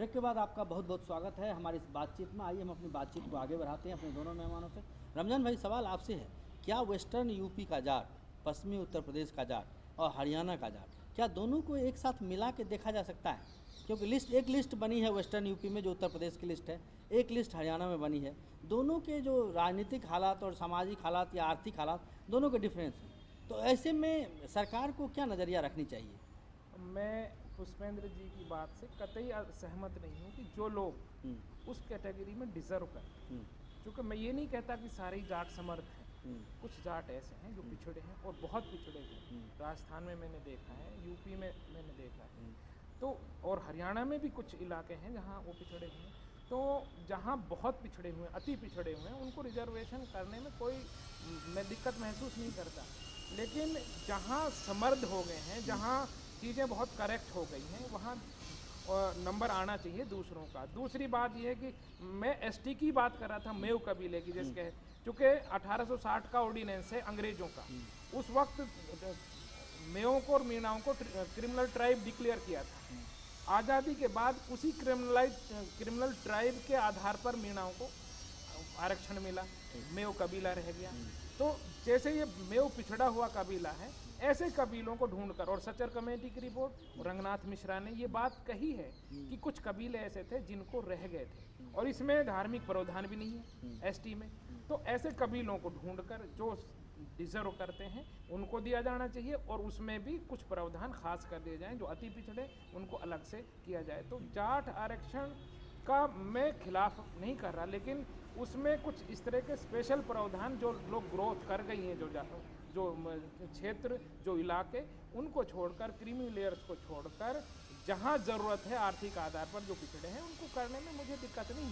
Break के बाद आपका बहुत बहुत स्वागत है हमारी इस बातचीत में। आइए हम अपनी बातचीत को आगे बढ़ाते हैं अपने दोनों मेहमानों से। रमजान भाई, सवाल आपसे है, क्या वेस्टर्न यूपी का जाट, पश्चिमी उत्तर प्रदेश का जाट और हरियाणा का जाट, क्या दोनों को एक साथ मिला के देखा जा सकता है? क्योंकि एक लिस्ट बनी है वेस्टर्न यूपी में जो उत्तर प्रदेश की लिस्ट है, एक लिस्ट हरियाणा में बनी है। दोनों के जो राजनीतिक हालात और सामाजिक हालात या आर्थिक हालात दोनों के डिफरेंस हैं। तो ऐसे में सरकार को क्या नज़रिया रखनी चाहिए? मैं पुष्पेंद्र जी की बात से कतई सहमत नहीं हूँ कि जो लोग उस कैटेगरी में डिज़र्व करते हैं, क्योंकि मैं ये नहीं कहता कि सारे ही जाट समर्थ हैं। कुछ जाट ऐसे हैं जो पिछड़े हैं और बहुत पिछड़े हैं। राजस्थान में मैंने देखा है, यूपी में मैंने देखा है, तो और हरियाणा में भी कुछ इलाके हैं जहाँ वो पिछड़े हुए हैं। तो जहाँ बहुत पिछड़े हुए हैं, अति पिछड़े हुए हैं, उनको रिजर्वेशन करने में कोई मैं दिक्कत महसूस नहीं करता। लेकिन जहाँ समर्थ हो गए हैं, जहाँ चीज़ें बहुत करेक्ट हो गई हैं, वहाँ नंबर आना चाहिए दूसरों का। दूसरी बात यह है कि मैं एसटी की बात कर रहा था, मेव कबीले की, जिसके चूँकि 1860 का ऑर्डिनेंस है अंग्रेज़ों का। उस वक्त मेवों को और मीणाओं को क्रिमिनल ट्राइब डिक्लेयर किया था। आज़ादी के बाद उसी क्रिमिनल ट्राइब के आधार पर मीणाओं को आरक्षण मिला, मेव कबीला रह गया। तो जैसे ये मेव पिछड़ा हुआ कबीला है, ऐसे कबीलों को ढूंढकर, और सचर कमेटी की रिपोर्ट रंगनाथ मिश्रा ने ये बात कही है कि कुछ कबीले ऐसे थे जिनको रह गए थे, और इसमें धार्मिक प्रावधान भी नहीं है एसटी में। तो ऐसे कबीलों को ढूंढकर जो डिजर्व करते हैं उनको दिया जाना चाहिए, और उसमें भी कुछ प्रावधान खास कर दिए जाएं। जो अति पिछड़े उनको अलग से किया जाए। तो जाट आरक्षण का मैं खिलाफ नहीं कर रहा, लेकिन उसमें कुछ इस तरह के स्पेशल प्रावधान जो लोग ग्रोथ कर गई हैं, जो क्षेत्र, जो इलाके, उनको छोड़कर, क्रीमी लेयर्स को छोड़कर, जहाँ ज़रूरत है आर्थिक आधार पर जो पिछड़े हैं उनको करने में मुझे दिक्कत नहीं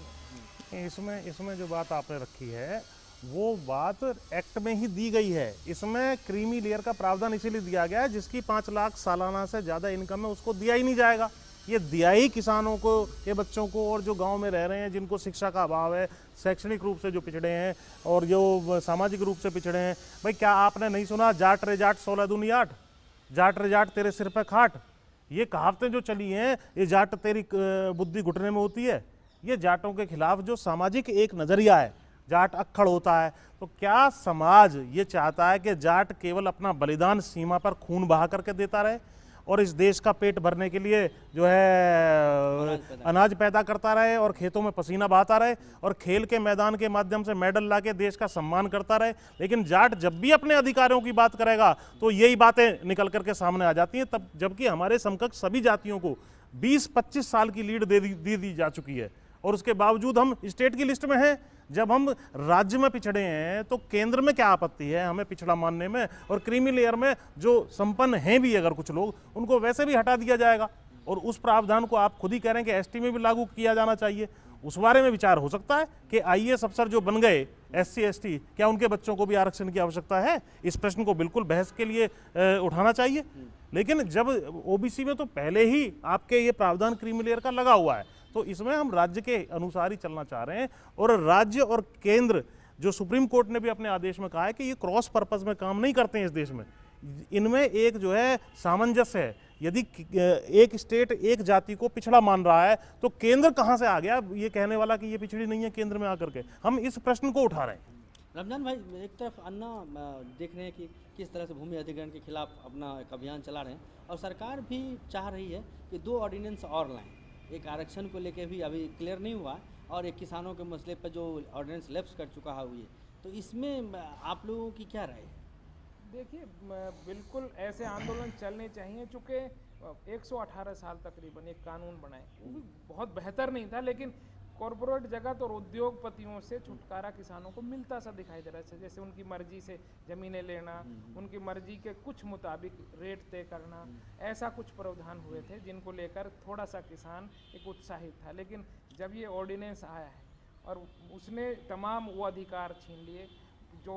है। इसमें जो बात आपने रखी है वो बात एक्ट में ही दी गई है। इसमें क्रीमी लेयर का प्रावधान इसीलिए दिया गया है जिसकी 5 लाख सालाना से ज़्यादा इनकम है उसको दिया ही नहीं जाएगा। ये दिया ही किसानों को, ये बच्चों को, और जो गांव में रह रहे हैं जिनको शिक्षा का अभाव है, शैक्षणिक रूप से जो पिछड़े हैं और जो सामाजिक रूप से पिछड़े हैं। भाई क्या आपने नहीं सुना, जाट रे जाट 16 दूनी 8, जाट रे जाट तेरे सिर पे खाट? ये कहावतें जो चली हैं, ये जाट तेरी बुद्धि घुटने में होती है, ये जाटों के खिलाफ जो सामाजिक एक नज़रिया है, जाट अक्खड़ होता है। तो क्या समाज ये चाहता है कि जाट केवल अपना बलिदान सीमा पर खून बहा करके देता रहे और इस देश का पेट भरने के लिए जो है अनाज पैदा करता रहे और खेतों में पसीना बहाता रहे और खेल के मैदान के माध्यम से मेडल लाके देश का सम्मान करता रहे? लेकिन जाट जब भी अपने अधिकारों की बात करेगा तो यही बातें निकल करके सामने आ जाती हैं। तब जबकि हमारे समकक्ष सभी जातियों को 20-25 साल की लीड दे दी जा चुकी है, और उसके बावजूद हम स्टेट की लिस्ट में हैं। जब हम राज्य में पिछड़े हैं तो केंद्र में क्या आपत्ति है हमें पिछड़ा मानने में? और क्रीमी लेयर में जो संपन्न हैं भी अगर कुछ लोग, उनको वैसे भी हटा दिया जाएगा। और उस प्रावधान को आप खुद ही कह रहे हैं कि एसटी में भी लागू किया जाना चाहिए। उस बारे में विचार हो सकता है कि आईएएस अफसर जो बन गए SC ST, क्या उनके बच्चों को भी आरक्षण की आवश्यकता है? इस प्रश्न को बिल्कुल बहस के लिए उठाना चाहिए। लेकिन जब OBC में तो पहले ही आपके ये प्रावधान क्रीमी लेयर का लगा हुआ है, तो इसमें हम राज्य के अनुसार ही चलना चाह रहे हैं। और राज्य और केंद्र, जो सुप्रीम कोर्ट ने भी अपने आदेश में कहा है कि ये क्रॉस पर्पस में काम नहीं करते हैं इस देश में, इनमें एक जो है सामंजस्य है। यदि एक स्टेट एक जाति को पिछड़ा मान रहा है तो केंद्र कहाँ से आ गया ये कहने वाला कि ये पिछड़ी नहीं है केंद्र में आकर के? हम इस प्रश्न को उठा रहे हैं। रमजान भाई, एक तरफ अन्ना देख रहे हैं कि किस तरह से भूमि अधिग्रहण के खिलाफ अपना एक अभियान चला रहे हैं, और सरकार भी चाह रही है कि 2 ऑर्डिनेंस और लाएं। एक आरक्षण को लेकर भी अभी क्लियर नहीं हुआ, और एक किसानों के मसले पर जो ऑर्डिनेंस लैप्स कर चुका है हुई है। तो इसमें आप लोगों की क्या राय है? देखिए, बिल्कुल ऐसे आंदोलन चलने चाहिए। चूँकि 118 साल तकरीबन एक कानून बनाए, वो भी बहुत बेहतर नहीं था, लेकिन कॉरपोरेट जगत और उद्योगपतियों से छुटकारा किसानों को मिलता सा दिखाई दे रहा है। जैसे उनकी मर्जी से ज़मीनें लेना, उनकी मर्जी के कुछ मुताबिक रेट तय करना, ऐसा कुछ प्रावधान हुए थे जिनको लेकर थोड़ा सा किसान एक उत्साहित था। लेकिन जब ये ऑर्डिनेंस आया है और उसने तमाम वो अधिकार छीन लिए जो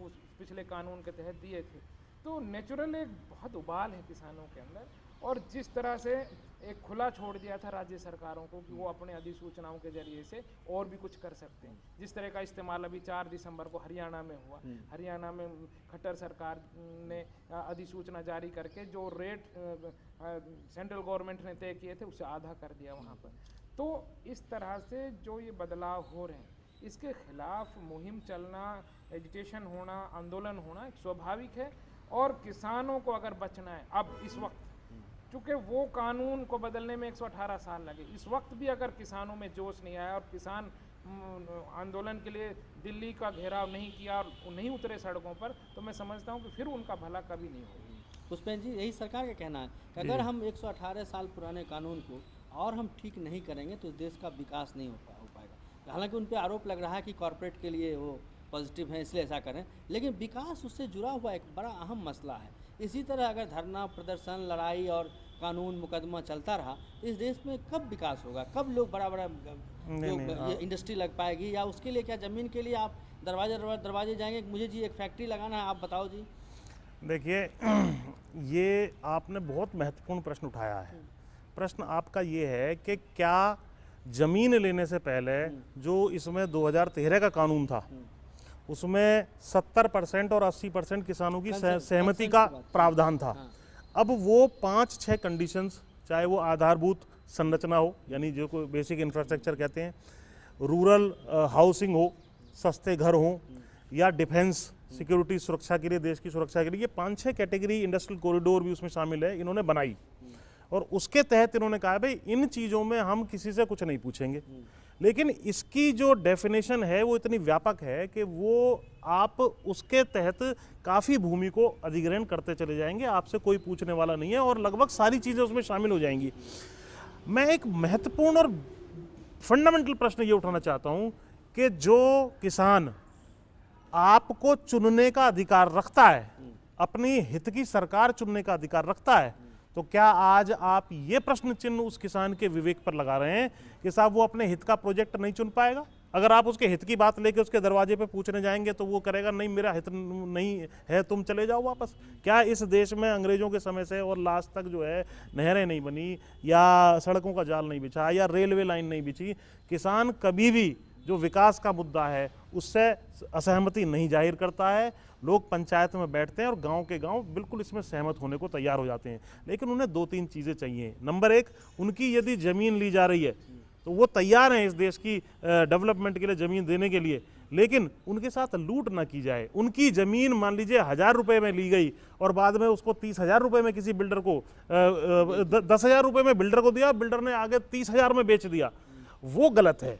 उस पिछले कानून के तहत दिए थे, तो नेचुरल एक बहुत उबाल है किसानों के अंदर। और जिस तरह से एक खुला छोड़ दिया था राज्य सरकारों को कि वो अपने अधिसूचनाओं के जरिए से और भी कुछ कर सकते हैं। जिस तरह का इस्तेमाल अभी 4 दिसंबर को हरियाणा में हुआ, हरियाणा में खट्टर सरकार ने अधिसूचना जारी करके जो रेट सेंट्रल गवर्नमेंट ने तय किए थे उससे आधा कर दिया वहाँ पर। तो इस तरह से जो ये बदलाव हो रहे हैं इसके खिलाफ मुहिम चलना, एजिटेशन होना, आंदोलन होना एक स्वाभाविक है। और किसानों को अगर बचना है अब इस वक्त, चूँकि वो कानून को बदलने में 118 साल लगे, इस वक्त भी अगर किसानों में जोश नहीं आया और किसान आंदोलन के लिए दिल्ली का घेराव नहीं किया और नहीं उतरे सड़कों पर, तो मैं समझता हूँ कि फिर उनका भला कभी नहीं होगा। पुष्पेंद्र जी, यही सरकार का कहना है कि अगर हम 118 साल पुराने कानून को और हम ठीक नहीं करेंगे तो इस देश का विकास नहीं हो पाएगा। हालांकि उन पर आरोप लग रहा है कि कॉरपोरेट के लिए वो पॉजिटिव है इसलिए ऐसा करें, लेकिन विकास उससे जुड़ा हुआ एक बड़ा अहम मसला है। इसी तरह अगर धरना प्रदर्शन, लड़ाई और कानून मुकदमा चलता रहा इस देश में कब विकास होगा? कब लोग बड़ा बड़ा ये इंडस्ट्री लग पाएगी? या उसके लिए क्या ज़मीन के लिए आप दरवाजे जाएंगे? मुझे जी एक फैक्ट्री लगाना है, आप बताओ जी। देखिए, ये आपने बहुत महत्वपूर्ण प्रश्न उठाया है। प्रश्न आपका ये है कि क्या ज़मीन लेने से पहले जो इसमें 2013 का कानून था उसमें 70% और 80% किसानों की सहमति का प्रावधान था। अब वो 5-6 कंडीशंस, चाहे वो आधारभूत संरचना हो, यानी जो कोई बेसिक इंफ्रास्ट्रक्चर कहते हैं, रूरल हाउसिंग हो, सस्ते घर हो, या डिफेंस सिक्योरिटी, सुरक्षा के लिए, देश की सुरक्षा के लिए, ये 5-6 कैटेगरी, इंडस्ट्रियल कॉरिडोर भी उसमें शामिल है, इन्होंने बनाई। और उसके तहत इन्होंने कहा भाई इन चीज़ों में हम किसी से कुछ नहीं पूछेंगे। लेकिन इसकी जो डेफिनेशन है वो इतनी व्यापक है कि वो आप उसके तहत काफ़ी भूमि को अधिग्रहण करते चले जाएंगे, आपसे कोई पूछने वाला नहीं है और लगभग सारी चीज़ें उसमें शामिल हो जाएंगी। मैं एक महत्वपूर्ण और फंडामेंटल प्रश्न ये उठाना चाहता हूँ कि जो किसान आपको चुनने का अधिकार रखता है, अपनी हित की सरकार चुनने का अधिकार रखता है, तो क्या आज आप ये प्रश्न चिन्ह उस किसान के विवेक पर लगा रहे हैं कि साहब वो अपने हित का प्रोजेक्ट नहीं चुन पाएगा? अगर आप उसके हित की बात लेके उसके दरवाजे पे पूछने जाएंगे तो वो करेगा नहीं, मेरा हित नहीं है, तुम चले जाओ वापस। क्या इस देश में अंग्रेजों के समय से और लास्ट तक जो है नहरें नहीं बनी या सड़कों का जाल नहीं बिछा या रेलवे लाइन नहीं बिछी? किसान कभी भी जो विकास का मुद्दा है उससे असहमति नहीं जाहिर करता है। लोग पंचायत में बैठते हैं और गांव के गांव बिल्कुल इसमें सहमत होने को तैयार हो जाते हैं, लेकिन उन्हें 2-3 चीज़ें चाहिए। नंबर 1, उनकी यदि ज़मीन ली जा रही है तो वो तैयार हैं इस देश की डेवलपमेंट के लिए ज़मीन देने के लिए, लेकिन उनके साथ लूट ना की जाए। उनकी ज़मीन मान लीजिए 1000 रुपये में ली गई और बाद में उसको 30,000 रुपये में किसी बिल्डर को 10,000 रुपये में बिल्डर को दिया, बिल्डर ने आगे 30,000 में बेच दिया, वो गलत है।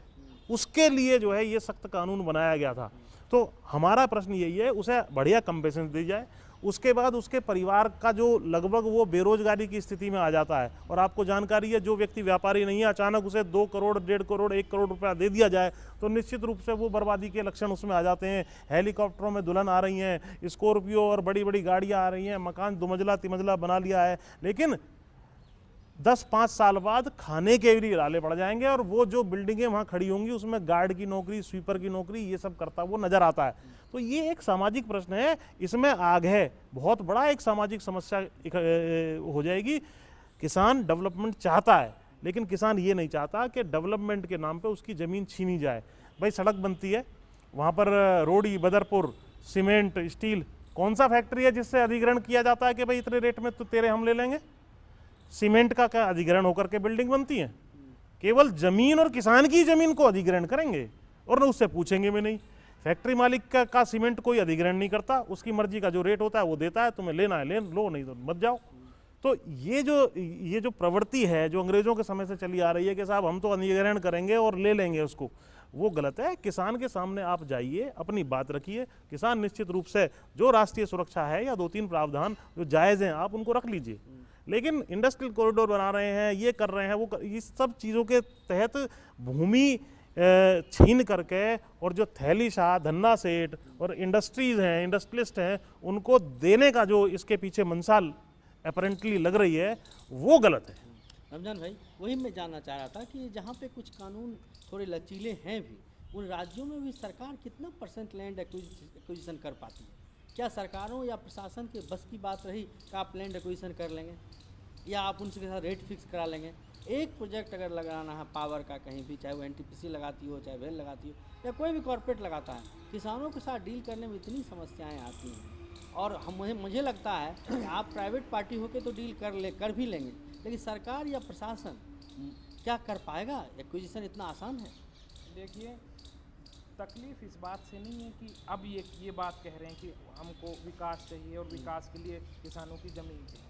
उसके लिए जो है ये सख्त कानून बनाया गया था। तो हमारा प्रश्न यही है, उसे बढ़िया कंपेंसेशन दी जाए। उसके बाद उसके परिवार का जो लगभग वो बेरोजगारी की स्थिति में आ जाता है, और आपको जानकारी है जो व्यक्ति व्यापारी नहीं है, अचानक उसे 2 करोड़, 1.5 करोड़, 1 करोड़ रुपया दे दिया जाए तो निश्चित रूप से वो बर्बादी के लक्षण उसमें आ जाते हैं। हेलीकॉप्टरों में दुल्हन आ रही हैं, स्कॉर्पियो और बड़ी बड़ी गाड़ियाँ आ रही हैं, मकान 2 मंजिला 3 मंजिला बना लिया है, लेकिन 10-5 साल बाद खाने के भी लाले पड़ जाएंगे और वो जो बिल्डिंगें वहाँ खड़ी होंगी उसमें गार्ड की नौकरी, स्वीपर की नौकरी, ये सब करता वो नज़र आता है। तो ये एक सामाजिक प्रश्न है, इसमें आग है, बहुत बड़ा एक सामाजिक समस्या हो जाएगी। किसान डेवलपमेंट चाहता है, लेकिन किसान ये नहीं चाहता कि डेवलपमेंट के नाम पे उसकी ज़मीन छीनी जाए। भाई सड़क बनती है, वहाँ पर रोड़ी, बदरपुर, सीमेंट, स्टील, कौन सा फैक्ट्री है जिससे अधिग्रहण किया जाता है कि भाई इतने रेट में तो तेरे हम ले लेंगे? सीमेंट का क्या अधिग्रहण होकर के बिल्डिंग बनती है? केवल जमीन और किसान की जमीन को अधिग्रहण करेंगे और न उससे पूछेंगे भी नहीं। फैक्ट्री मालिक का सीमेंट कोई अधिग्रहण नहीं करता, उसकी मर्जी का जो रेट होता है वो देता है, तुम्हें लेना है ले लो, नहीं तो मत जाओ। तो ये जो प्रवृत्ति है जो अंग्रेजों के समय से चली आ रही है कि साहब हम तो अधिग्रहण करेंगे और ले लेंगे उसको, वो गलत है। किसान के सामने आप जाइए, अपनी बात रखिए। किसान निश्चित रूप से जो राष्ट्रीय सुरक्षा है या 2-3 प्रावधान जो जायज़ हैं आप उनको रख लीजिए, लेकिन इंडस्ट्रियल कॉरिडोर बना रहे हैं, ये कर रहे हैं, वो इस सब चीज़ों के तहत भूमि छीन करके और जो थैली शाह, धन्ना सेठ और इंडस्ट्रीज़ हैं, इंडस्ट्रियलिस्ट हैं, उनको देने का जो इसके पीछे मंसाल अपरेंटली लग रही है वो गलत है। रमजान भाई, वही मैं जानना चाह रहा था कि जहाँ पे कुछ कानून थोड़े लचीले हैं भी, उन राज्यों में भी सरकार कितना % लैंड एक्विजिशन कर पाती है? क्या सरकारों या प्रशासन के बस की बात रही कि आप लैंड एक्विजिशन कर लेंगे? या आप उनके साथ रेट फिक्स करा लेंगे। एक प्रोजेक्ट अगर लगाना है पावर का कहीं भी, चाहे वो एनटीपीसी लगाती हो, चाहे वेल लगाती हो, या कोई भी कॉर्पोरेट लगाता है, किसानों के साथ डील करने में इतनी समस्याएं आती हैं। और मुझे लगता है कि आप प्राइवेट पार्टी होकर तो डील कर भी लेंगे, लेकिन सरकार या प्रशासन क्या कर पाएगा? एक्विजिशन इतना आसान है? देखिए, तकलीफ इस बात से नहीं है कि अब ये बात कह रहे हैं कि हमको विकास चाहिए और विकास के लिए किसानों की ज़मीन चाहिए।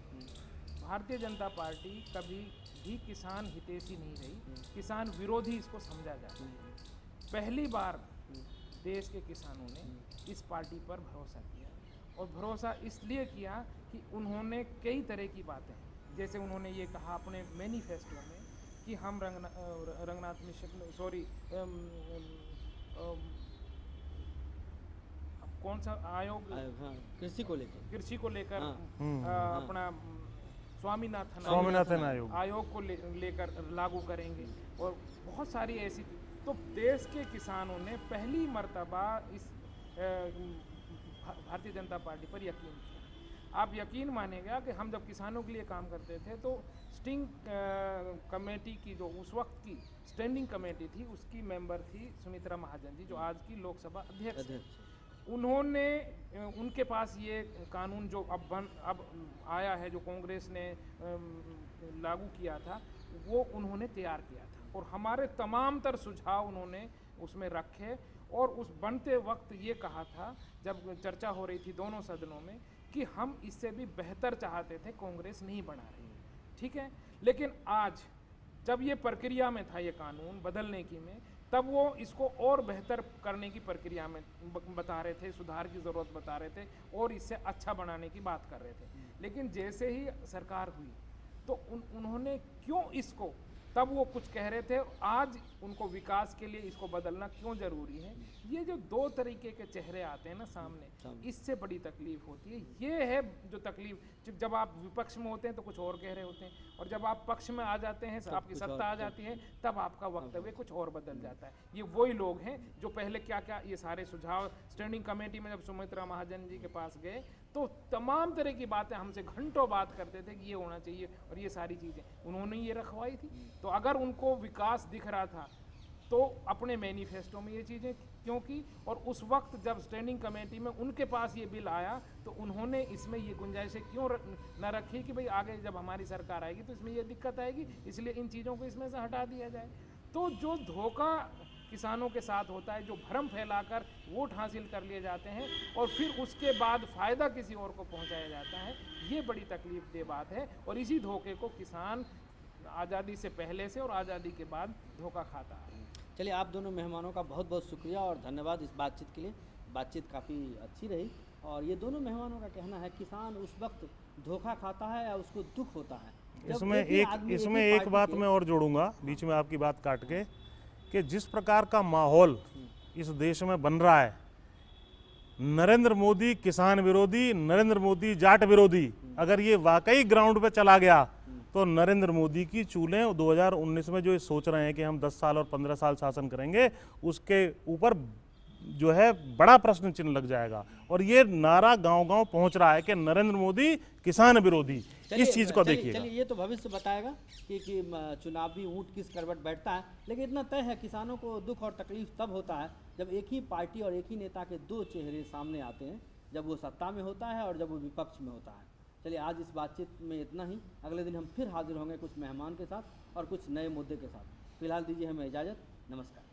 भारतीय जनता पार्टी कभी भी किसान हितैषी नहीं रही, किसान विरोधी इसको समझा जाता है। पहली बार देश के किसानों ने इस पार्टी पर भरोसा किया, और भरोसा इसलिए किया कि उन्होंने कई तरह की बातें, जैसे उन्होंने ये कहा अपने मैनिफेस्टो में कि हम रंगनाथ मिश्र सॉरी कौन सा आयोग, हाँ, कृषि को लेकर अपना स्वामीनाथन आयोग को लेकर लागू करेंगे, और बहुत सारी ऐसी। तो देश के किसानों ने पहली मर्तबा इस भारतीय जनता पार्टी पर यकीन किया। आप यकीन मानेगा कि हम जब किसानों के लिए काम करते थे तो स्टिंग कमेटी की, जो उस वक्त की स्टैंडिंग कमेटी थी, उसकी मेंबर थी सुमित्रा महाजन जी, जो आज की लोकसभा अध्यक्ष हैं। उन्होंने, उनके पास ये कानून जो अब आया है, जो कांग्रेस ने लागू किया था, वो उन्होंने तैयार किया था, और हमारे तमाम तर सुझाव उन्होंने उसमें रखे। और उस बनते वक्त ये कहा था, जब चर्चा हो रही थी दोनों सदनों में, कि हम इससे भी बेहतर चाहते थे, कांग्रेस नहीं बना रही, ठीक है। लेकिन आज जब ये प्रक्रिया में था, ये कानून बदलने की में, तब वो इसको और बेहतर करने की प्रक्रिया में बता रहे थे, सुधार की ज़रूरत बता रहे थे, और इससे अच्छा बनाने की बात कर रहे थे। लेकिन जैसे ही सरकार हुई तो उन्होंने क्यों इसको, तब वो कुछ कह रहे थे, आज उनको विकास के लिए इसको बदलना क्यों ज़रूरी है। ये जो दो तरीके के चेहरे आते हैं ना सामने, इससे बड़ी तकलीफ होती है। ये है जो तकलीफ, जब आप विपक्ष में होते हैं तो कुछ और कह रहे होते हैं, और जब आप पक्ष में आ जाते हैं, आपकी सत्ता आ जाती है, तब आपका वक्तव्य कुछ और बदल जाता है। ये वही लोग हैं जो पहले क्या क्या ये सारे सुझाव स्टैंडिंग कमेटी में जब सुमित्रा महाजन जी के पास गए, तो तमाम तरह की बातें हमसे घंटों बात करते थे कि ये होना चाहिए, और ये सारी चीज़ें उन्होंने ये रखवाई थी। तो अगर उनको विकास दिख रहा था तो अपने मैनिफेस्टो में ये चीज़ें क्यों की, और उस वक्त जब स्टैंडिंग कमेटी में उनके पास ये बिल आया तो उन्होंने इसमें ये गुंजाइशें क्यों न रखी कि भाई आगे जब हमारी सरकार आएगी तो इसमें ये दिक्कत आएगी, इसलिए इन चीज़ों को इसमें से हटा दिया जाए। तो जो धोखा किसानों के साथ होता है, जो भ्रम फैलाकर वोट हासिल कर लिए जाते हैं और फिर उसके बाद फ़ायदा किसी और को पहुंचाया जाता है, ये बड़ी तकलीफ दे बात है। और इसी धोखे को किसान आज़ादी से पहले से और आज़ादी के बाद धोखा खाता है। चलिए, आप दोनों मेहमानों का बहुत बहुत शुक्रिया और धन्यवाद इस बातचीत के लिए। बातचीत काफ़ी अच्छी रही, और ये दोनों मेहमानों का कहना है किसान उस वक्त धोखा खाता है या उसको दुख होता है। इसमें एक बात मैं और जोड़ूंगा बीच में आपकी बात काट के, कि जिस प्रकार का माहौल इस देश में बन रहा है, नरेंद्र मोदी किसान विरोधी, नरेंद्र मोदी जाट विरोधी, अगर ये वाकई ग्राउंड पे चला गया तो नरेंद्र मोदी की चूलें 2019 में जो ये सोच रहे हैं कि हम 10 साल और 15 साल शासन करेंगे, उसके ऊपर जो है बड़ा प्रश्न चिन्ह लग जाएगा। और ये नारा गांव-गांव पहुंच रहा है कि नरेंद्र मोदी किसान विरोधी। इस चीज को देखिए। चलिए, ये तो भविष्य बताएगा कि चुनावी ऊंट किस करवट बैठता है, लेकिन इतना तय है किसानों को दुख और तकलीफ तब होता है जब एक ही पार्टी और एक ही नेता के दो चेहरे सामने आते हैं, जब वो सत्ता में होता है और जब वो विपक्ष में होता है। चलिए, आज इस बातचीत में इतना ही। अगले दिन हम फिर हाजिर होंगे कुछ मेहमान के साथ और कुछ नए मुद्दे के साथ। फिलहाल दीजिए हमें इजाज़त। नमस्कार।